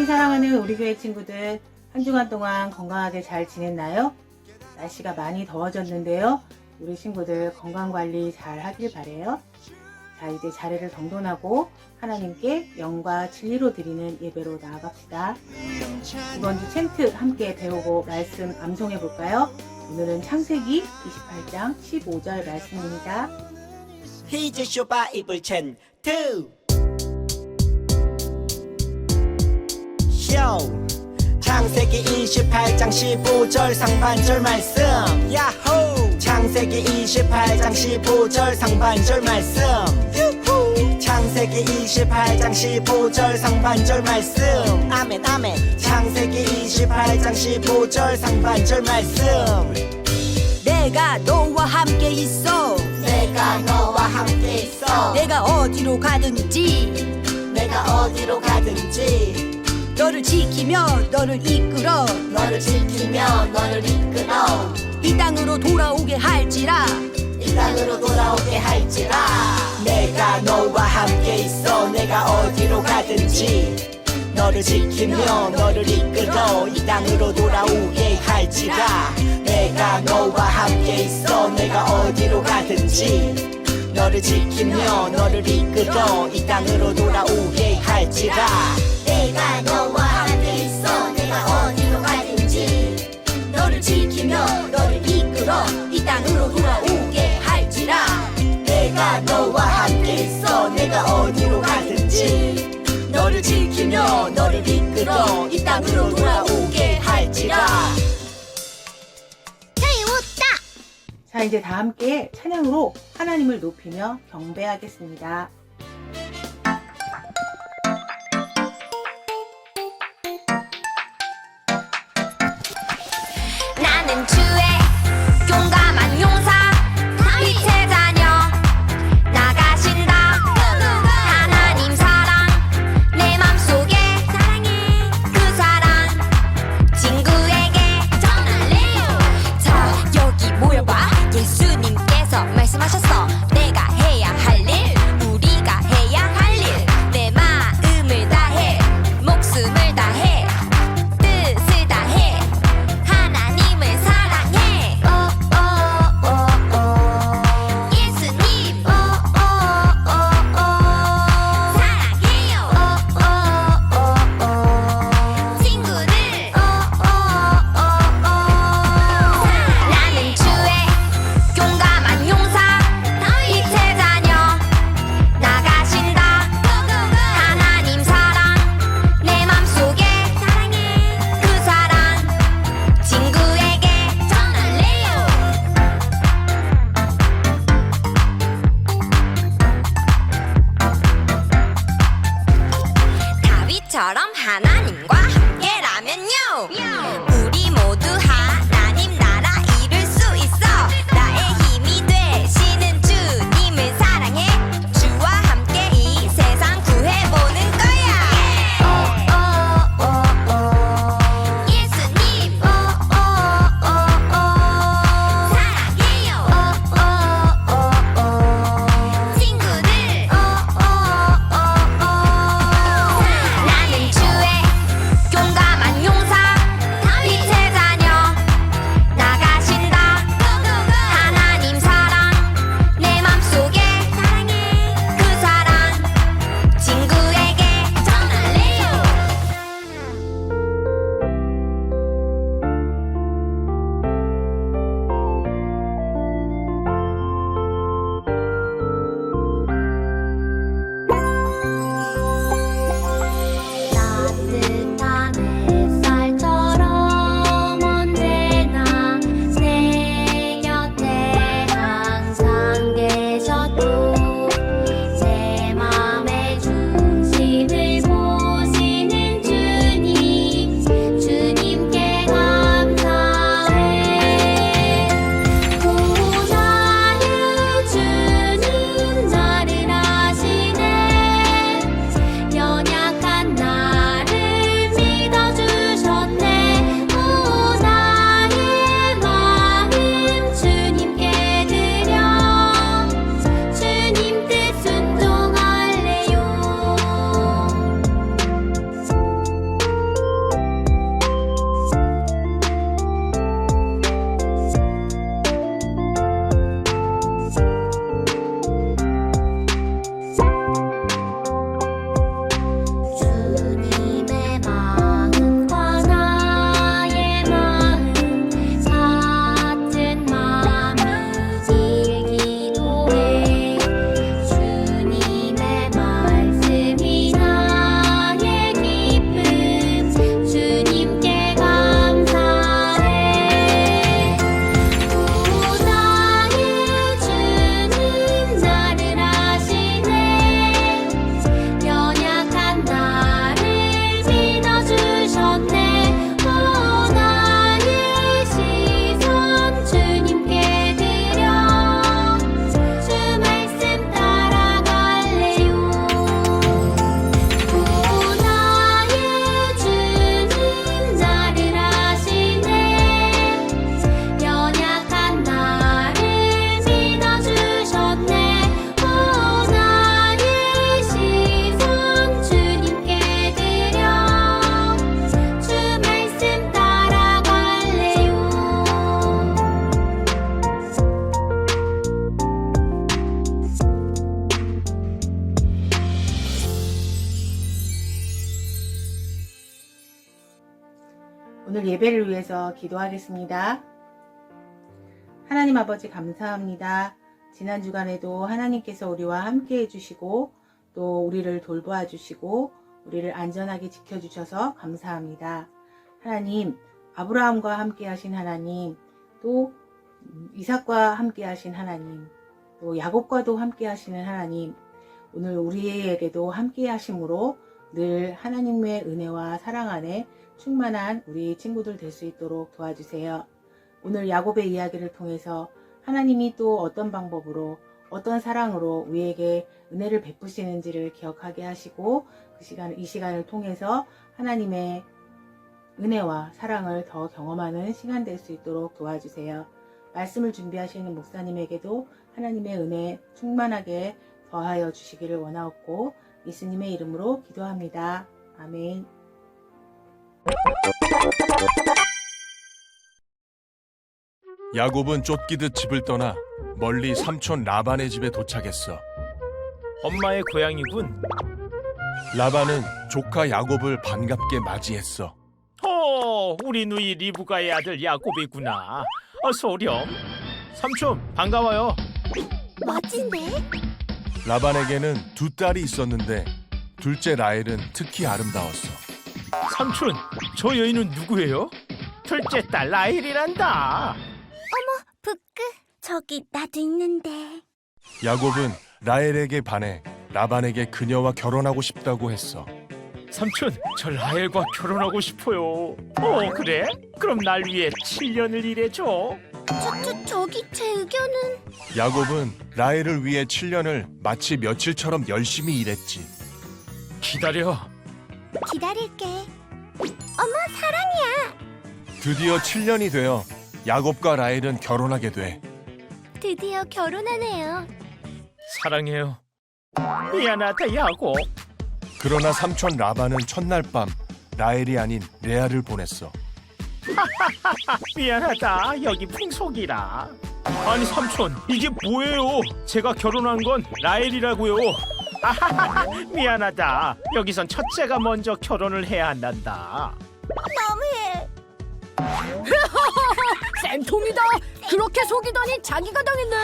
사랑하는 우리 교회 친구들, 한 주간 동안 건강하게 잘 지냈나요? 날씨가 많이 더워졌는데요. 우리 친구들 건강관리 잘 하길 바래요. 자, 이제 자리를 정돈하고 하나님께 영과 진리로 드리는 예배로 나아갑시다. 이번 주 챈트 함께 배우고 말씀 암송해 볼까요? 오늘은 창세기 28장 15절 말씀입니다. Here's your Bible 챈트. 창세기 28장 15절 상반절 말씀. 야호! 창세기 28장 15절 상반절 말씀. 유후! 창세기 28장 15절 상반절 말씀. 아멘 아멘. 창세기 28장 15절 상반절 말씀. 내가 너와 함께 있어. 내가 너와 함께 있어. 내가 어디로 가든지 내가 어디로 가든지 너를 지키며 너를 이끌어. 너를 지키며 너를 이끌어. 이 땅으로 돌아오게 할지라. 이 땅으로 돌아오게 할지라. 내가 너와 함께 있어. 내가 어디로 가든지 너를 지키며 너를 이끌어. 이 땅으로 돌아오게 할지라. 내가 너와 함께 있어. 내가 어디로 가든지 너를 지키며 너를 이끌어. 이 땅으로 돌아오게 할지라. 내가 너와 함께 있어. 내가 어디로 가든지 너를 지키며 너를 이끌어. 이 땅으로 돌아오게 할지라. 내가 너와 함께 있어. 내가 어디로 가든지 너를 지키며 너를 이끌어. 이 땅으로 돌아오게 할지라. 자, 이제 다 함께 찬양으로 하나님을 높이며 경배하겠습니다. 나는 주의 용감한 용사 빛의 자녀 나가신다. 하나님 사랑 내 맘속에 사랑해. 그 사랑 친구에게 전할래요. 자, 여기 모여봐. 예수님께서 말씀하셨어. 내가 해야 할 일, 우리가 해야 할 일. 내 마음을 다해, 목숨을 다해, 뜻을 다해. 하나님을 사랑해. 예수님 사랑해요. 친구들 나는 주의 용감한 용사 빛의 자녀 나가신다. 하나님 사랑 내 맘속에 사랑해. 그 사랑 친구에게 전할래요. 다윗처럼 하나님과 함께라면요, 우리 모두 하나님 나라 이룰 수 있어. 나의 힘이 되시는 주님을 사랑해. 주와 함께 이 세상 구해보는 거야. 예수님 사랑해요. 친구들 나는 주의 오늘 예배를 위해서 기도하겠습니다. 하나님 아버지 감사합니다. 지난 주간에도 하나님께서 우리와 함께 해주시고 또 우리를 돌보아 주시고 우리를 안전하게 지켜주셔서 감사합니다. 하나님, 아브라함과 함께 하신 하나님, 또 이삭과 함께 하신 하나님, 또 야곱과도 함께 하시는 하나님, 오늘 우리에게도 함께 하심으로 늘 하나님의 은혜와 사랑 안에 충만한 우리 친구들 될 수 있도록 도와주세요. 오늘 야곱의 이야기를 통해서 하나님이 또 어떤 방법으로 어떤 사랑으로 우리에게 은혜를 베푸시는지를 기억하게 하시고 이 시간을 통해서 하나님의 은혜와 사랑을 더 경험하는 시간 될 수 있도록 도와주세요. 말씀을 준비하시는 목사님에게도 하나님의 은혜 충만하게 더하여 주시기를 원하옵고 예수님의 이름으로 기도합니다. 아멘. 야곱은 쫓기듯 집을 떠나 멀리 삼촌 라반의 집에 도착했어. 엄마의 고향이군. 라반은 조카 야곱을 반갑게 맞이했어. 우리 누이 리브가의 아들 야곱이구나. 어서 오렴. 삼촌 반가워요. 멋진데? 라반에게는 두 딸이 있었는데 둘째 라헬은 특히 아름다웠어. 삼촌, 저 여인은 누구예요? 둘째 딸 라헬이란다. 부끄, 저기 나도 있는데. 야곱은 라헬에게 반해 라반에게 그녀와 결혼하고 싶다고 했어. 삼촌, 저 라헬과 결혼하고 싶어요. 그래? 그럼 날 위해 7년을 일해줘. 저기 제 의견은. 야곱은 라헬을 위해 7년을 마치 며칠처럼 열심히 일했지. 기다려. 기다릴게. 어머, 사랑이야. 드디어 7년이 되어 야곱과 라헬은 결혼하게 돼. 드디어 결혼하네요. 사랑해요. 미안하다 야곱. 그러나 삼촌 라반은 첫날 밤 라헬이 아닌 레아를 보냈어. 미안하다. 여기 풍속이라. 아니 삼촌, 이게 뭐예요? 제가 결혼한 건 라헬이라고요. 미안하다. 여기선 첫째가 먼저 결혼을 해야 한단다. 너무해. 쌤통이다. 그렇게 속이더니 자기가 당했네.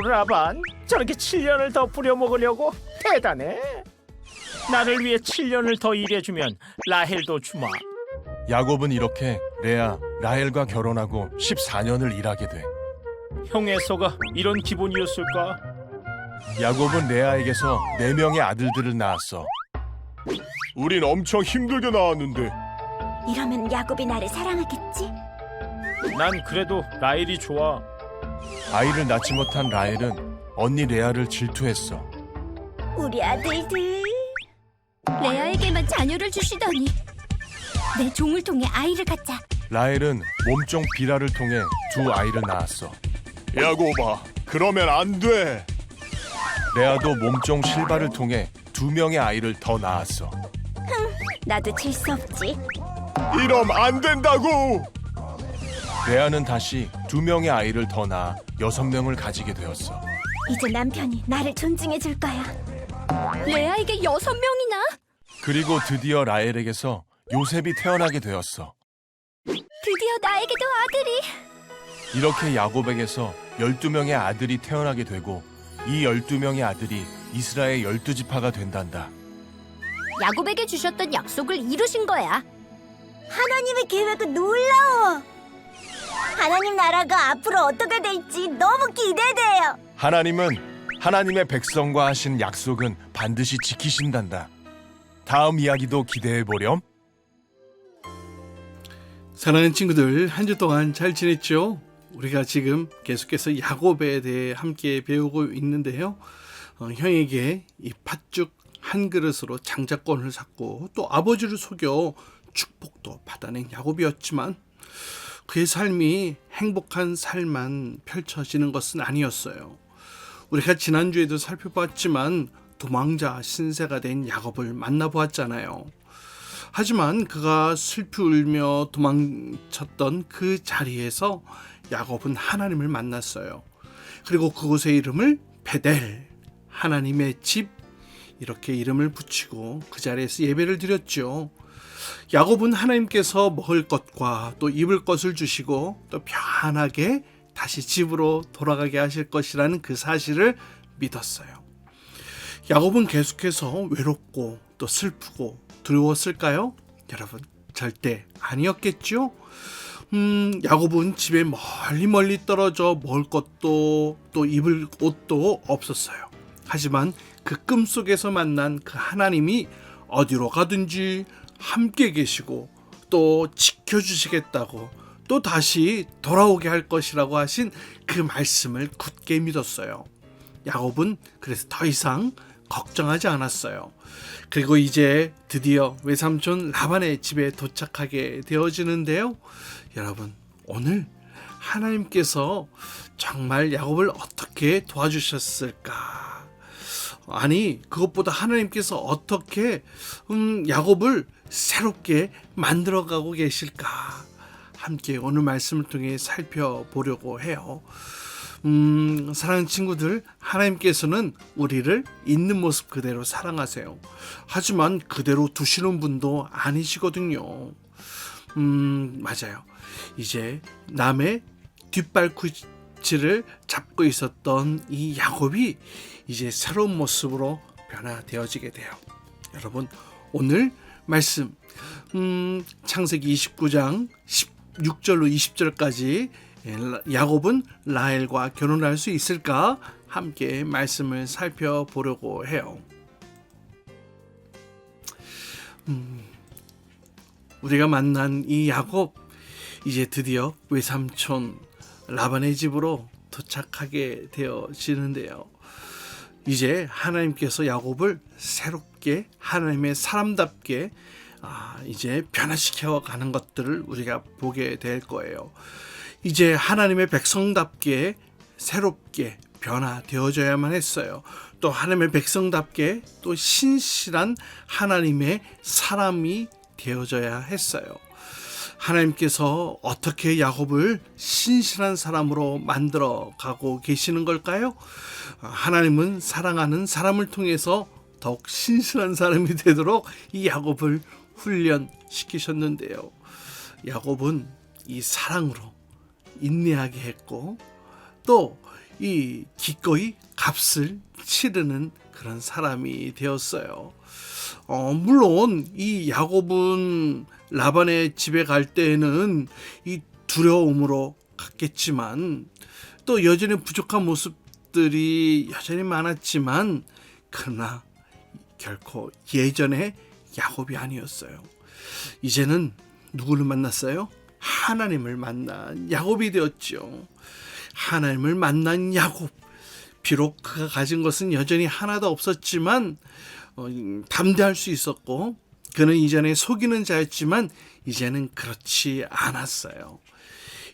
라반, 저렇게 7년을 더 부려먹으려고? 대단해. 나를 위해 7년을 더 일해주면 라헬도 주마. 야곱은 이렇게 레아, 라헬과 결혼하고 14년을 일하게 돼. 형의 서가 이런 기본이었을까? 야곱은 레아에게서 4명의 아들들을 낳았어. 우린 엄청 힘들게 낳았는데. 이러면 야곱이 나를 사랑하겠지? 난 그래도 라헬이 좋아. 아이를 낳지 못한 라헬은 언니 레아를 질투했어. 우리 아들들. 레아에게만 자녀를 주시더니 내 종을 통해 아이를 갖자. 라헬은 몸종 비라를 통해 2 아이를 낳았어. 야곱아, 그러면 안 돼. 레아도 몸종 실바를 통해 2명의 아이를 더 낳았어. 나도 질 수 없지. 이러면 안 된다고! 레아는 다시 2명의 아이를 더 낳아 6명을 가지게 되었어. 이제 남편이 나를 존중해 줄 거야. 레아에게 6명이나? 그리고 드디어 라헬에게서 요셉이 태어나게 되었어. 드디어 나에게도 아들이. 이렇게 야곱에게서 12명의 아들이 태어나게 되고 이 12명의 아들이 이스라엘 12지파가 된단다. 야곱에게 주셨던 약속을 이루신 거야. 하나님의 계획은 놀라워. 하나님 나라가 앞으로 어떻게 될지 너무 기대돼요. 하나님은 하나님의 백성과 하신 약속은 반드시 지키신단다. 다음 이야기도 기대해 보렴. 사랑하는 친구들, 한 주 동안 잘 지냈죠? 우리가 지금 계속해서 야곱에 대해 함께 배우고 있는데요. 형에게 이 팥죽 한 그릇으로 장자권을 샀고 또 아버지를 속여 축복도 받아낸 야곱이었지만 그의 삶이 행복한 삶만 펼쳐지는 것은 아니었어요. 우리가 지난주에도 살펴봤지만 도망자 신세가 된 야곱을 만나보았잖아요. 하지만 그가 슬피 울며 도망쳤던 그 자리에서 야곱은 하나님을 만났어요. 그리고 그곳의 이름을 베델, 하나님의 집, 이렇게 이름을 붙이고 그 자리에서 예배를 드렸죠. 야곱은 하나님께서 먹을 것과 또 입을 것을 주시고 또 편하게 다시 집으로 돌아가게 하실 것이라는 그 사실을 믿었어요. 야곱은 계속해서 외롭고 또 슬프고 두려웠을까요? 여러분, 절대 아니었겠죠? 야곱은 집에 멀리 떨어져 먹을 것도 또 입을 옷도 없었어요. 하지만 그 꿈속에서 만난 그 하나님이 어디로 가든지 함께 계시고 또 지켜주시겠다고 또 다시 돌아오게 할 것이라고 하신 그 말씀을 굳게 믿었어요. 야곱은 그래서 더 이상 걱정하지 않았어요. 그리고 이제 드디어 외삼촌 라반의 집에 도착하게 되어지는데요. 여러분, 오늘 하나님께서 정말 야곱을 어떻게 도와주셨을까? 아니, 그것보다 하나님께서 어떻게 야곱을 새롭게 만들어가고 계실까? 함께 오늘 말씀을 통해 살펴보려고 해요. 사랑하는 친구들, 하나님께서는 우리를 있는 모습 그대로 사랑하세요. 하지만 그대로 두시는 분도 아니시거든요. 맞아요. 이제 남의 뒷발꿈치를 잡고 있었던 이 야곱이 이제 새로운 모습으로 변화되어지게 돼요. 여러분, 오늘 말씀 창세기 29장 16절로 20절까지 야곱은 라헬과 결혼할 수 있을까? 함께 말씀을 살펴보려고 해요. 우리가 만난 이 야곱, 이제 드디어 외삼촌 라반의 집으로 도착하게 되어지는데요. 이제 하나님께서 야곱을 새롭게 하나님의 사람답게 이제 변화시켜 가는 것들을 우리가 보게 될 거예요. 이제 하나님의 백성답게 새롭게 변화되어져야만 했어요. 또 하나님의 백성답게 또 신실한 하나님의 사람이 되어져야 했어요. 하나님께서 어떻게 야곱을 신실한 사람으로 만들어 가고 계시는 걸까요? 하나님은 사랑하는 사람을 통해서 더욱 신실한 사람이 되도록 이 야곱을 훈련시키셨는데요. 야곱은 이 사랑으로 인내하게 했고 또 이 기꺼이 값을 치르는 그런 사람이 되었어요. 물론 이 야곱은 라반의 집에 갈 때에는 이 두려움으로 갔겠지만 또 여전히 부족한 모습들이 여전히 많았지만 그러나 결코 예전의 야곱이 아니었어요. 이제는 누구를 만났어요? 하나님을 만난 야곱이 되었죠. 하나님을 만난 야곱. 비록 그가 가진 것은 여전히 하나도 없었지만 담대할 수 있었고 그는 이전에 속이는 자였지만 이제는 그렇지 않았어요.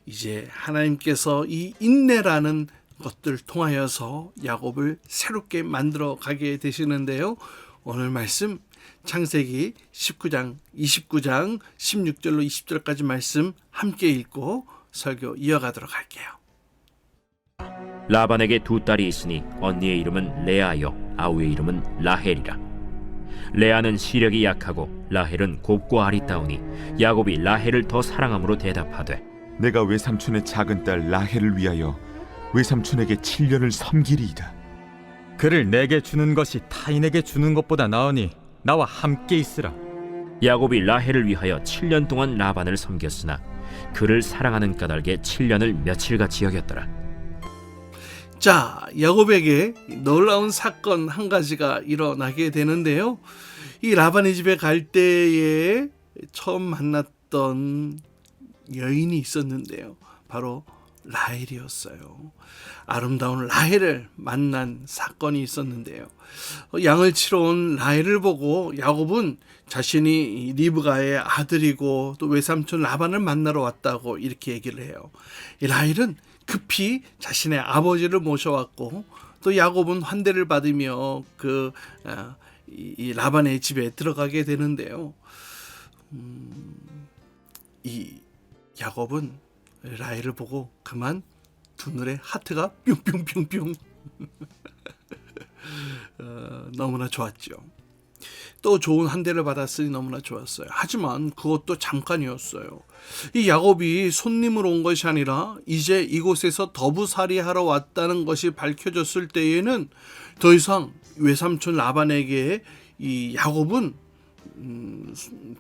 이제 하나님께서 이 인내라는 것들 통하여서 야곱을 새롭게 만들어 가게 되시는데요. 오늘 말씀 창세기 19장 16절로 20절까지 말씀 함께 읽고 설교 이어가도록 할게요. 라반에게 두 딸이 있으니 언니의 이름은 레아요 아우의 이름은 라헬이라. 레아는 시력이 약하고 라헬은 곱고 아리따우니 야곱이 라헬을 더 사랑함으로 대답하되 내가 외삼촌의 작은 딸 라헬을 위하여 외삼촌에게 7년을 섬기리이다. 그를 내게 주는 것이 타인에게 주는 것보다 나으니 나와 함께 있으라. 야곱이 라헬을 위하여 7년 동안 라반을 섬겼으나 그를 사랑하는 까닭에 7년을 며칠같이 여겼더라. 자, 야곱에게 놀라운 사건 한 가지가 일어나게 되는데요. 이 라반의 집에 갈 때에 처음 만났던 여인이 있었는데요. 바로 라헬이었어요. 아름다운 라헬을 만난 사건이 있었는데요. 양을 치러 온 라헬을 보고 야곱은 자신이 리브가의 아들이고 또 외삼촌 라반을 만나러 왔다고 이렇게 얘기를 해요. 이 라헬은 급히 자신의 아버지를 모셔왔고 또 야곱은 환대를 받으며 이 라반의 집에 들어가게 되는데요. 이 야곱은 라헬을 보고 그만 두 눈에 하트가 뿅뿅뿅뿅 너무나 좋았죠. 또 좋은 한 대를 받았으니 너무나 좋았어요. 하지만 그것도 잠깐이었어요. 이 야곱이 손님으로 온 것이 아니라 이제 이곳에서 더부살이하러 왔다는 것이 밝혀졌을 때에는 더 이상 외삼촌 라반에게 이 야곱은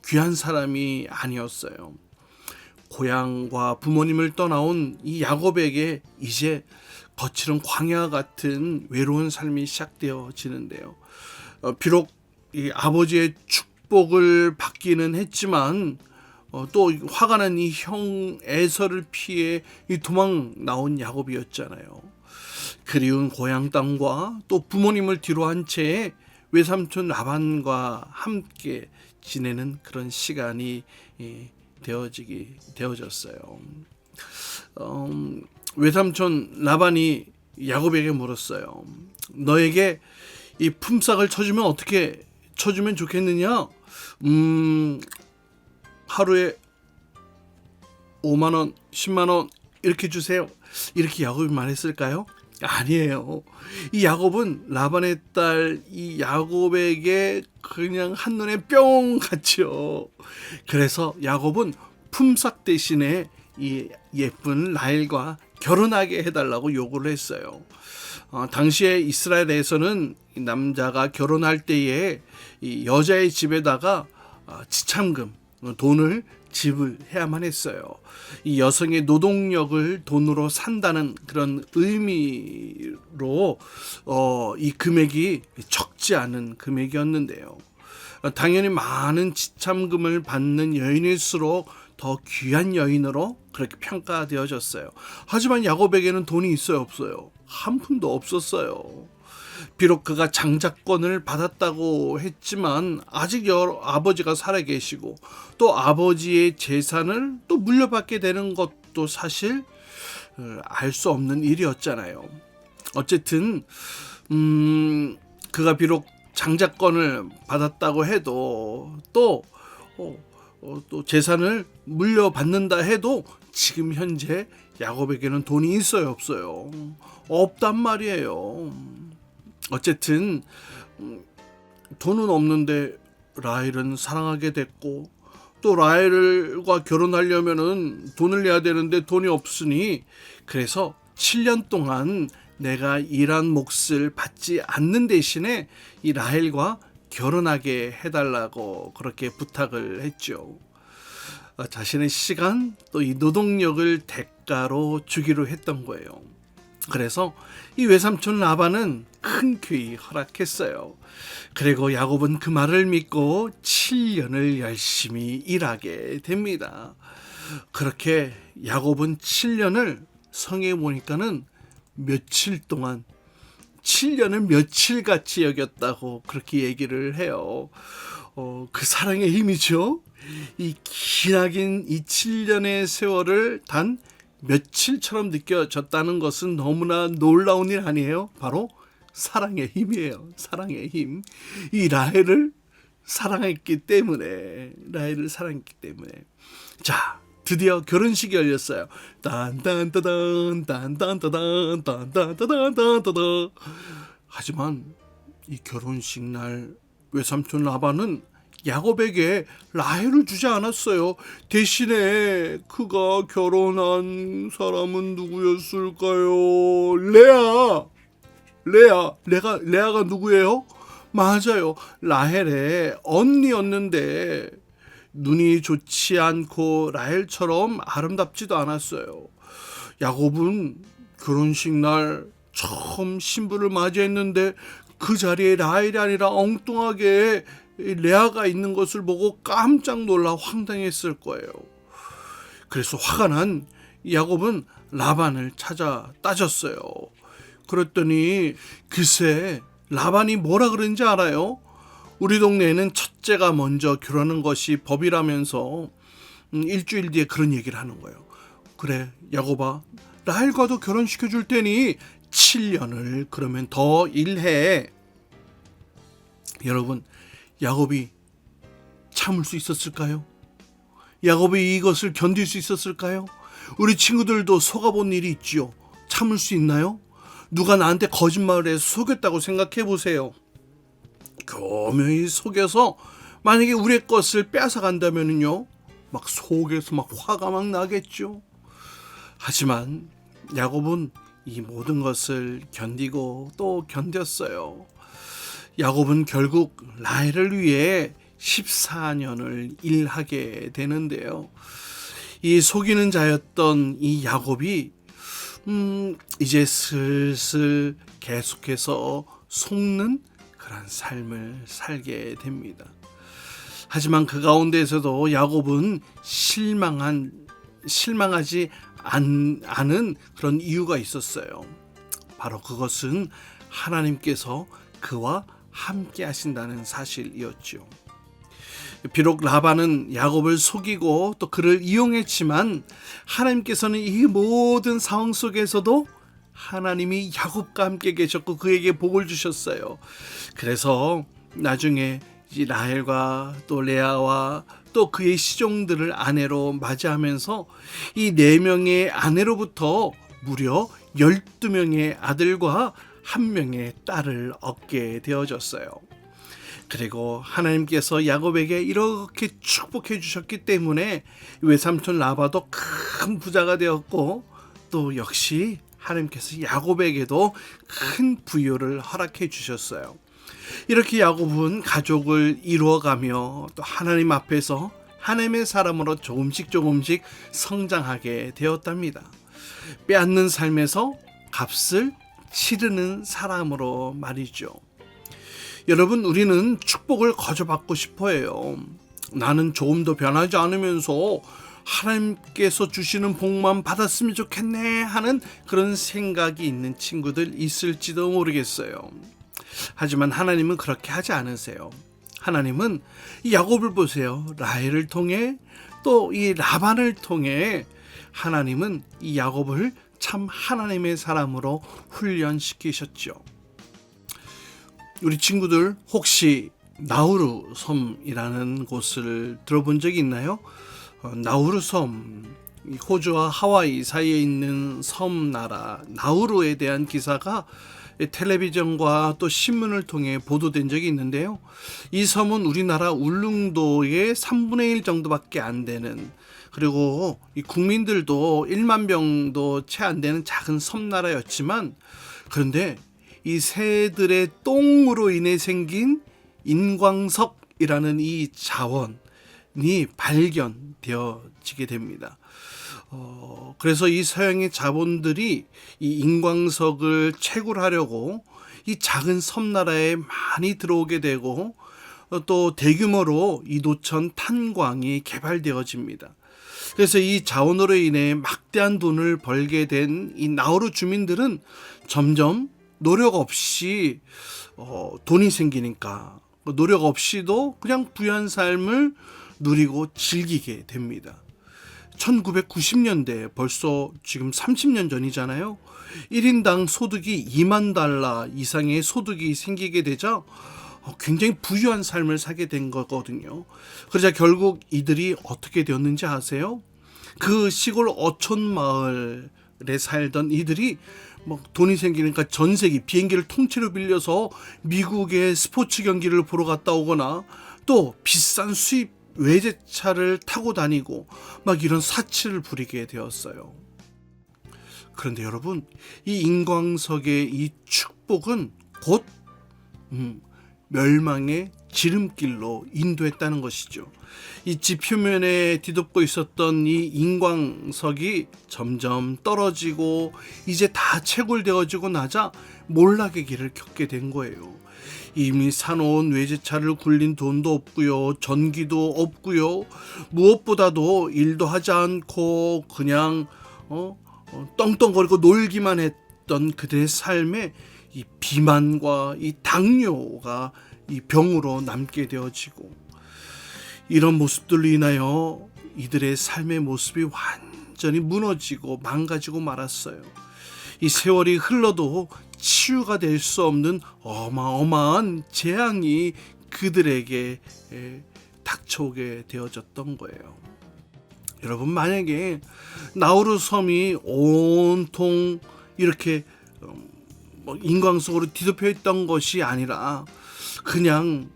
귀한 사람이 아니었어요. 고향과 부모님을 떠나온 이 야곱에게 이제 거칠은 광야 같은 외로운 삶이 시작되어지는데요. 비록 이 아버지의 축복을 받기는 했지만 또 화가 난 이 형 에서를 피해 이 도망 나온 야곱이었잖아요. 그리운 고향 땅과 또 부모님을 뒤로한 채 외삼촌 라반과 함께 지내는 그런 시간이 되어졌어요. 외삼촌 라반이 야곱에게 물었어요. 너에게 이 품삯을 쳐주면 어떻게 쳐주면 좋겠느냐? 하루에 5만 원, 10만 원 이렇게 주세요. 이렇게 야곱이 말했을까요? 아니에요. 이 야곱은 라반의 딸 이 야곱에게 그냥 한눈에 뿅 갔죠. 그래서 야곱은 품삯 대신에 이 예쁜 라헬과 결혼하게 해달라고 요구를 했어요. 당시에 이스라엘에서는 남자가 결혼할 때에 이 여자의 집에다가 지참금, 돈을 지불해야만 했어요. 이 여성의 노동력을 돈으로 산다는 그런 의미로 이 금액이 적지 않은 금액이었는데요. 당연히 많은 지참금을 받는 여인일수록 더 귀한 여인으로 그렇게 평가되어졌어요. 하지만 야곱에게는 돈이 있어요, 없어요? 한 푼도 없었어요. 비록 그가 장자권을 받았다고 했지만 아직 아버지가 살아계시고 또 아버지의 재산을 또 물려받게 되는 것도 사실 알 수 없는 일이었잖아요. 어쨌든 그가 비록 장자권을 받았다고 해도 또 재산을 물려받는다 해도 지금 현재 야곱에게는 돈이 있어요, 없어요? 없단 말이에요. 어쨌든 돈은 없는데 라헬은 사랑하게 됐고 또 라헬과 결혼하려면은 돈을 내야 되는데 돈이 없으니 그래서 7년 동안 내가 일한 몫을 받지 않는 대신에 이 라헬과 결혼하게 해달라고 그렇게 부탁을 했죠. 자신의 시간 또 이 노동력을 대가로 주기로 했던 거예요. 그래서 이 외삼촌 라반은 흔쾌히 허락했어요. 그리고 야곱은 그 말을 믿고 7년을 열심히 일하게 됩니다. 그렇게 야곱은 7년을 성에 보니까는 며칠 동안 7년을 며칠같이 여겼다고 그렇게 얘기를 해요. 그 사랑의 힘이죠. 이 기나긴 이 7년의 세월을 단 며칠처럼 느껴졌다는 것은 너무나 놀라운 일 아니에요? 바로 사랑의 힘이에요. 사랑의 힘. 이 라헬을 사랑했기 때문에 자, 드디어 결혼식이 열렸어요. 딴딴따단 딴딴따단 딴딴따단. 하지만 이 결혼식 날 외삼촌 라반은 야곱에게 라헬을 주지 않았어요. 대신에 그가 결혼한 사람은 누구였을까요? 레아가 누구예요? 맞아요. 라헬의 언니였는데 눈이 좋지 않고 라헬처럼 아름답지도 않았어요. 야곱은 결혼식 날 처음 신부를 맞이했는데 그 자리에 라헬이 아니라 엉뚱하게 레아가 있는 것을 보고 깜짝 놀라 황당했을 거예요. 그래서 화가 난 야곱은 라반을 찾아 따졌어요. 그랬더니 글쎄 라반이 뭐라 그런지 알아요? 우리 동네에는 첫째가 먼저 결혼하는 것이 법이라면서 일주일 뒤에 그런 얘기를 하는 거예요. 그래 야곱아, 라헬과도 결혼시켜줄 테니 7년을 그러면 더 일해. 여러분, 야곱이 참을 수 있었을까요? 야곱이 이것을 견딜 수 있었을까요? 우리 친구들도 속아본 일이 있지요. 참을 수 있나요? 누가 나한테 거짓말을 해서 속였다고 생각해 보세요. 교묘히 속여서 만약에 우리의 것을 빼앗아 간다면요, 막 속에서 막 화가 막 나겠죠. 하지만 야곱은 이 모든 것을 견디고 또 견뎠어요. 야곱은 결국 라헬을 위해 14년을 일하게 되는데요. 이 속이는 자였던 이 야곱이 이제 슬슬 계속해서 속는 그런 삶을 살게 됩니다. 하지만 그 가운데에서도 야곱은 실망하지 않은 그런 이유가 있었어요. 바로 그것은 하나님께서 그와 함께 하신다는 사실이었죠. 비록 라반은 야곱을 속이고 또 그를 이용했지만 하나님께서는 이 모든 상황 속에서도 하나님이 야곱과 함께 계셨고 그에게 복을 주셨어요. 그래서 나중에 이 라헬과 또 레아와 또 그의 시종들을 아내로 맞이하면서 이 4명의 아내로부터 무려 12명의 아들과 1명의 딸을 얻게 되어졌어요. 그리고 하나님께서 야곱에게 이렇게 축복해 주셨기 때문에 외삼촌 라바도 큰 부자가 되었고, 또 역시 하나님께서 야곱에게도 큰 부유를 허락해 주셨어요. 이렇게 야곱은 가족을 이루어가며 또 하나님 앞에서 하나님의 사람으로 조금씩 성장하게 되었답니다. 빼앗는 삶에서 값을 치르는 사람으로 말이죠. 여러분, 우리는 축복을 거저받고 싶어 해요. 나는 조금 더 변하지 않으면서 하나님께서 주시는 복만 받았으면 좋겠네 하는 그런 생각이 있는 친구들 있을지도 모르겠어요. 하지만 하나님은 그렇게 하지 않으세요. 하나님은 이 야곱을 보세요. 라헬을 통해 또 이 라반을 통해 하나님은 이 야곱을 참 하나님의 사람으로 훈련시키셨죠. 우리 친구들 혹시 나우루 섬이라는 곳을 들어본 적이 있나요? 나우루 섬, 호주와 하와이 사이에 있는 섬나라 나우루에 대한 기사가 텔레비전과 또 신문을 통해 보도된 적이 있는데요. 이 섬은 우리나라 울릉도의 3분의 1 정도밖에 안 되는, 그리고 이 국민들도 1만 명도 채 안 되는 작은 섬나라였지만, 그런데 이 새들의 똥으로 인해 생긴 인광석이라는 이 자원이 발견되어지게 됩니다. 그래서 이 서양의 자본들이 이 인광석을 채굴하려고 이 작은 섬나라에 많이 들어오게 되고, 또 대규모로 이 노천 탄광이 개발되어집니다. 그래서 이 자원으로 인해 막대한 돈을 벌게 된 이 나우루 주민들은 점점 노력 없이 돈이 생기니까 노력 없이도 그냥 부유한 삶을 누리고 즐기게 됩니다. 1990년대, 벌써 지금 30년 전이잖아요. 1인당 소득이 2만 달러 이상의 소득이 생기게 되자 굉장히 부유한 삶을 사게 된 거거든요. 그러자 결국 이들이 어떻게 되었는지 아세요? 그 시골 어촌 마을에 살던 이들이 돈이 생기니까 전세기, 비행기를 통째로 빌려서 미국의 스포츠 경기를 보러 갔다 오거나, 또 비싼 수입 외제차를 타고 다니고 막 이런 사치를 부리게 되었어요. 그런데 여러분, 이 인광석의 이 축복은 곧 멸망의 지름길로 인도했다는 것이죠. 이 지표면에 뒤덮고 있었던 이 인광석이 점점 떨어지고 이제 다 채굴되어지고 나자 몰락의 길을 겪게 된 거예요. 이미 사놓은 외제차를 굴린 돈도 없고요, 전기도 없고요, 무엇보다도 일도 하지 않고 그냥 떵떵거리고 놀기만 했던 그들의 삶에 이 비만과 이 당뇨가 이 병으로 남게 되어지고, 이런 모습들로 인하여 이들의 삶의 모습이 완전히 무너지고 망가지고 말았어요. 이 세월이 흘러도 치유가 될 수 없는 어마어마한 재앙이 그들에게 닥쳐오게 되어졌던 거예요. 여러분, 만약에 나우루 섬이 온통 이렇게 인광석으로 뒤덮여 있던 것이 아니라 그냥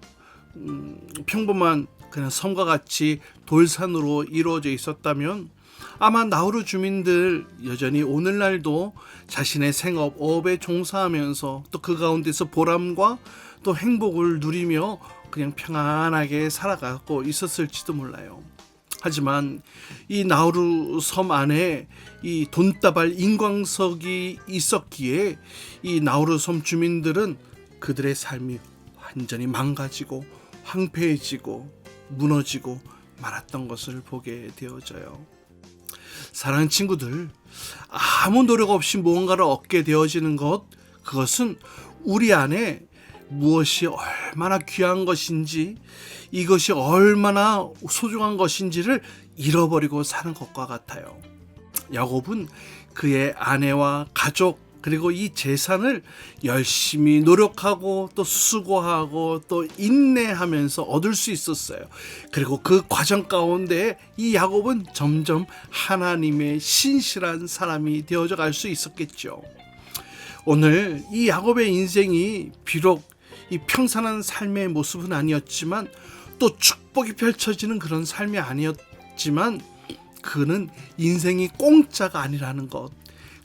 평범한 그냥 섬과 같이 돌산으로 이루어져 있었다면 아마 나우루 주민들 여전히 오늘날도 자신의 생업, 어업에 종사하면서 또 그 가운데서 보람과 또 행복을 누리며 그냥 평안하게 살아가고 있었을지도 몰라요. 하지만 이 나우루 섬 안에 이 돈다발 인광석이 있었기에 이 나우루 섬 주민들은 그들의 삶이 완전히 망가지고 황폐해지고 무너지고 말았던 것을 보게 되어져요. 사랑하는 친구들, 아무 노력 없이 무언가를 얻게 되어지는 것, 그것은 우리 안에 무엇이 얼마나 귀한 것인지, 이것이 얼마나 소중한 것인지를 잃어버리고 사는 것과 같아요. 야곱은 그의 아내와 가족 그리고 이 재산을 열심히 노력하고 또 수고하고 또 인내하면서 얻을 수 있었어요. 그리고 그 과정 가운데 이 야곱은 점점 하나님의 신실한 사람이 되어져 갈 수 있었겠죠. 오늘 이 야곱의 인생이 비록 이 평산한 삶의 모습은 아니었지만 또 축복이 펼쳐지는 그런 삶이 아니었지만 그는 인생이 공짜가 아니라는 것,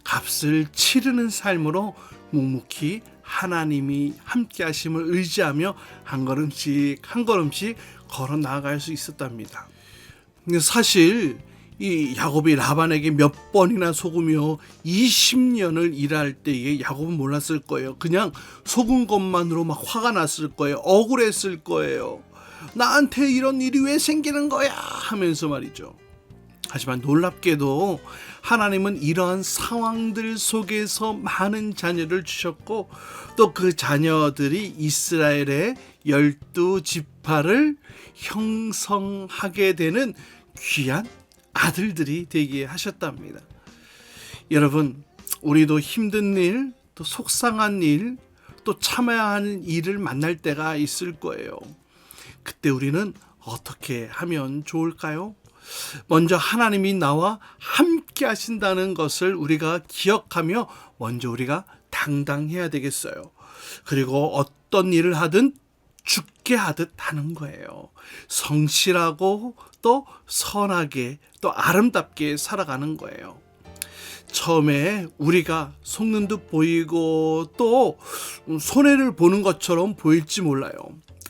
값을 치르는 삶으로 묵묵히 하나님이 함께 하심을 의지하며 한 걸음씩 한 걸음씩 걸어 나아갈 수 있었답니다. 근데 사실 이 야곱이 라반에게 몇 번이나 속으며 20년을 일할 때에 야곱은 몰랐을 거예요. 그냥 속은 것만으로 막 화가 났을 거예요. 억울했을 거예요. 나한테 이런 일이 왜 생기는 거야 하면서 말이죠. 하지만 놀랍게도 하나님은 이러한 상황들 속에서 많은 자녀를 주셨고 또 그 자녀들이 이스라엘의 12지파를 형성하게 되는 귀한 아들들이 되게 하셨답니다. 여러분, 우리도 힘든 일, 또 속상한 일, 또 참아야 하는 일을 만날 때가 있을 거예요. 그때 우리는 어떻게 하면 좋을까요? 먼저 하나님이 나와 함께 하신다는 것을 우리가 기억하며 먼저 우리가 당당해야 되겠어요. 그리고 어떤 일을 하든 죽게 하듯 하는 거예요. 성실하고 또 선하게 또 아름답게 살아가는 거예요. 처음에 우리가 속는 듯 보이고 또 손해를 보는 것처럼 보일지 몰라요.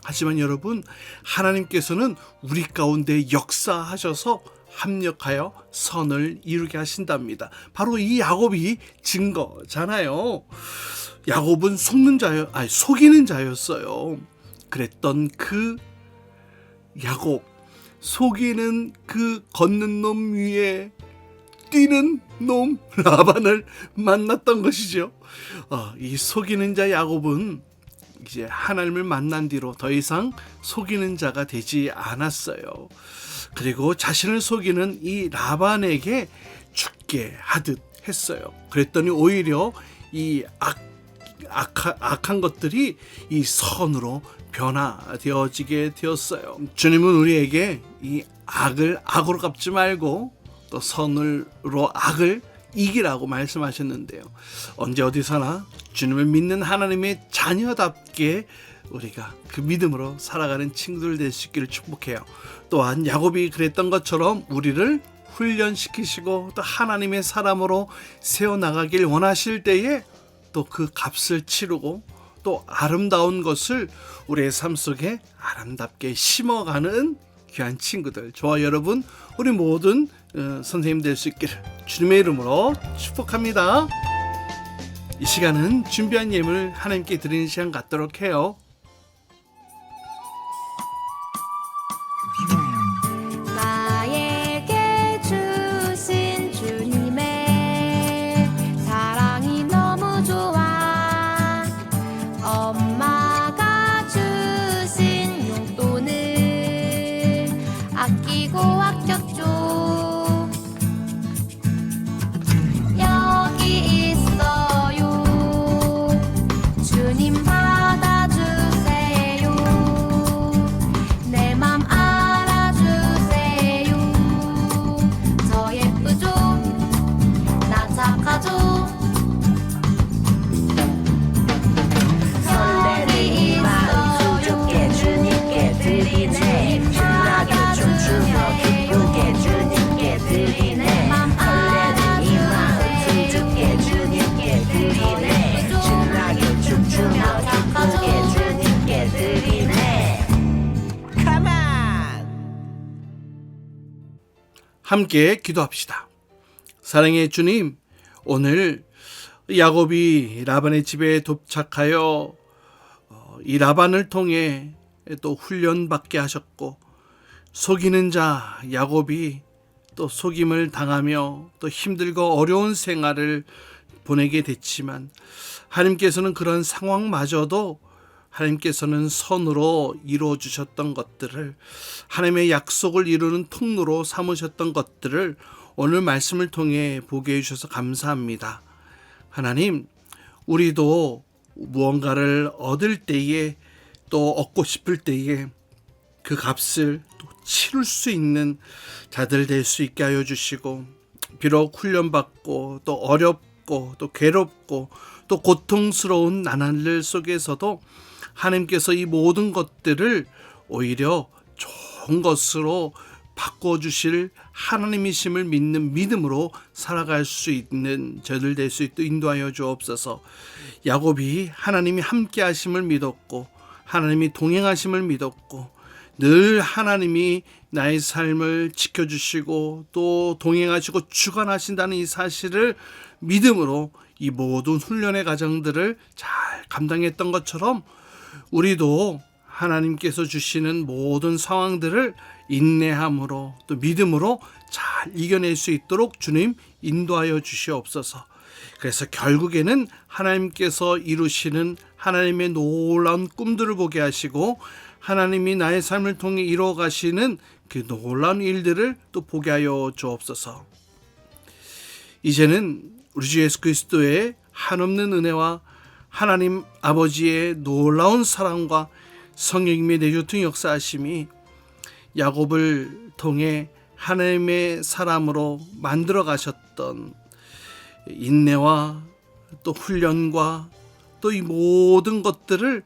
하지만 여러분, 하나님께서는 우리 가운데 역사하셔서 합력하여 선을 이루게 하신답니다. 바로 이 야곱이 증거잖아요. 야곱은 속이는 자였어요. 그랬던 그 야곱, 속이는 그 걷는 놈 위에 뛰는 놈 라반을 만났던 것이죠. 이 속이는 자 야곱은 이제 하나님을 만난 뒤로 더 이상 속이는 자가 되지 않았어요. 그리고 자신을 속이는 이 라반에게 죽게 하듯 했어요. 그랬더니 오히려 이 악한 것들이 이 선으로 변화되어지게 되었어요. 주님은 우리에게 이 악을 악으로 갚지 말고 또 선으로 악을 이기라고 말씀하셨는데요. 언제 어디서나 주님을 믿는 하나님의 자녀답게 우리가 그 믿음으로 살아가는 친구들 될 수 있기를 축복해요. 또한 야곱이 그랬던 것처럼 우리를 훈련시키시고 또 하나님의 사람으로 세워나가길 원하실 때에 또 그 값을 치르고 또 아름다운 것을 우리의 삶 속에 아름답게 심어가는 귀한 친구들, 저와 여러분, 우리 모든 선생님 될 수 있기를 주님의 이름으로 축복합니다. 이 시간은 준비한 예물 하나님께 드리는 시간 갖도록 해요. 나에게 주신 주님의 사랑이 너무 좋아. 엄마가 주신 용돈을 아끼고 아꼈죠. 여기 있어요. 주님 받아주세요. 내 맘 알아주세요. 저 예쁘죠? 나 착하죠? 설레는 마음 함께 기도합시다. 사랑의 주님, 오늘 야곱이 라반의 집에 도착하여 이 라반을 통해 또 훈련받게 하셨고, 속이는 자 야곱이 또 속임을 당하며 또 힘들고 어려운 생활을 보내게 됐지만, 하나님께서는 그런 상황마저도 하나님께서는 선으로 이루어 주셨던 것들을, 하나님의 약속을 이루는 통로로 삼으셨던 것들을 오늘 말씀을 통해 보게 해주셔서 감사합니다. 하나님, 우리도 무언가를 얻을 때에 또 얻고 싶을 때에 그 값을 또 치를 수 있는 자들 될 수 있게 하여 주시고, 비록 훈련받고 또 어렵고 또 괴롭고 또 고통스러운 나날들 속에서도 하나님께서 이 모든 것들을 오히려 좋은 것으로 바꿔주실 하나님이심을 믿는 믿음으로 살아갈 수 있는 저들 될 수 있도록 인도하여 주옵소서. 야곱이 하나님이 함께 하심을 믿었고, 하나님이 동행하심을 믿었고, 늘 하나님이 나의 삶을 지켜주시고 또 동행하시고 주관하신다는 이 사실을 믿음으로 이 모든 훈련의 과정들을 잘 감당했던 것처럼, 우리도 하나님께서 주시는 모든 상황들을 인내함으로 또 믿음으로 잘 이겨낼 수 있도록 주님 인도하여 주시옵소서. 그래서 결국에는 하나님께서 이루시는 하나님의 놀라운 꿈들을 보게 하시고, 하나님이 나의 삶을 통해 이루어 가시는 그 놀라운 일들을 또 보게 하여 주옵소서. 이제는 우리 주 예수 그리스도의 한없는 은혜와 하나님 아버지의 놀라운 사랑과 성령님의 내조통 역사하심이 야곱을 통해 하나님의 사람으로 만들어 가셨던 인내와 또 훈련과 또 이 모든 것들을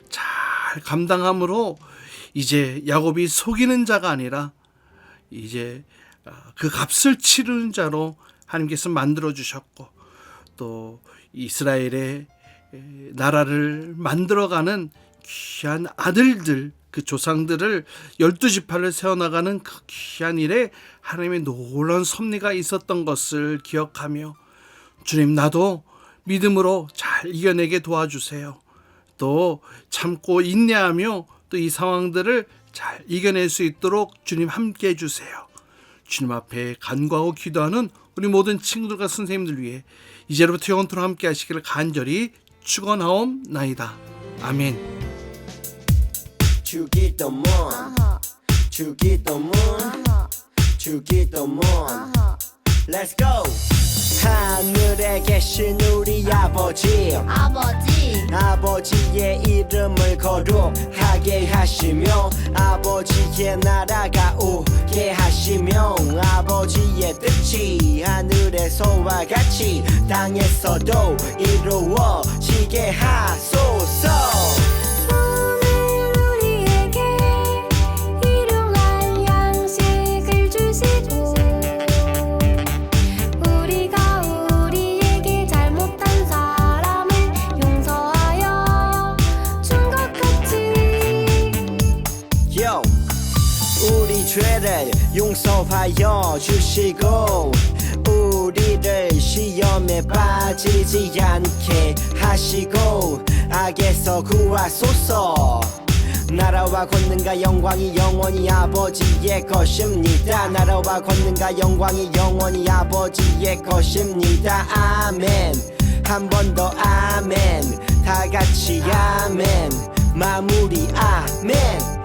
잘 감당함으로 이제 야곱이 속이는 자가 아니라 이제 그 값을 치르는 자로 하나님께서 만들어 주셨고, 또 이스라엘의 나라를 만들어가는 귀한 아들들, 그 조상들을 12지파를 세워나가는 그 귀한 일에 하나님의 놀라운 섭리가 있었던 것을 기억하며, 주님, 나도 믿음으로 잘 이겨내게 도와주세요. 또 참고 인내하며 또 이 상황들을 잘 이겨낼 수 있도록 주님 함께 해주세요. 주님 앞에 간구하고 기도하는 우리 모든 친구들과 선생님들 위해 이제로부터 영원토록 함께 하시기를 간절히 축원하옵나이다. 아멘. 주기도문 주기도문 주기도문 Let's go. 하늘에 계신 우리 아버지의 이름을 거룩하게 하시며 아버지의 나라가 오게 하시며 아버지의 뜻이 하늘에서와 같이 땅에서도 이루어지게 하소서. 우리 죄를 용서하여 주시고 우리를 시험에 빠지지 않게 하시고 악에서 구하소서. 나라와 권능과 영광이 영원히 아버지의 것입니다. 나라와 권능과 영광이 영원히 아버지의 것입니다. 아멘. 한 번 더 아멘. 다 같이 아멘. 마무리 아멘.